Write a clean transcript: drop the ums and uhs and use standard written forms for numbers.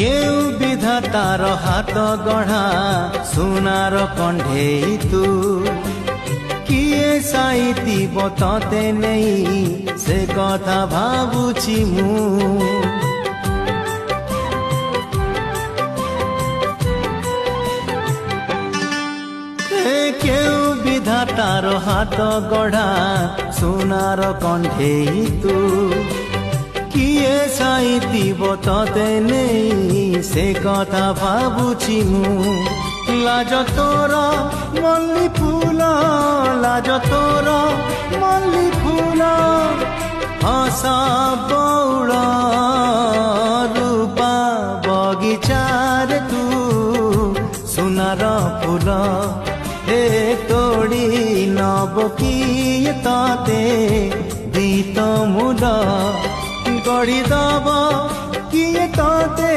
কেউ বিধাতার হাত গঢ়া সোনার কণ্ঢেই তু কিয়ে সাইতিব ততে নেই সে কথা ভাবুছি মু কেউ বিধাতার হাত গঢ়া সোনার কণ্ঢেই তু কিয়ে সাইতিব ততে নেই সে কথা ভাবুছি মু লাজ তোর মল্লি ফুল লাজ তোর মল্লি ফুল হসা বৌড় রূপা বগিচার তু সোনার ফুল হে তোড়ি নব কিয়ে ততে দিত মূল গড়ি দব কিয়ে ততে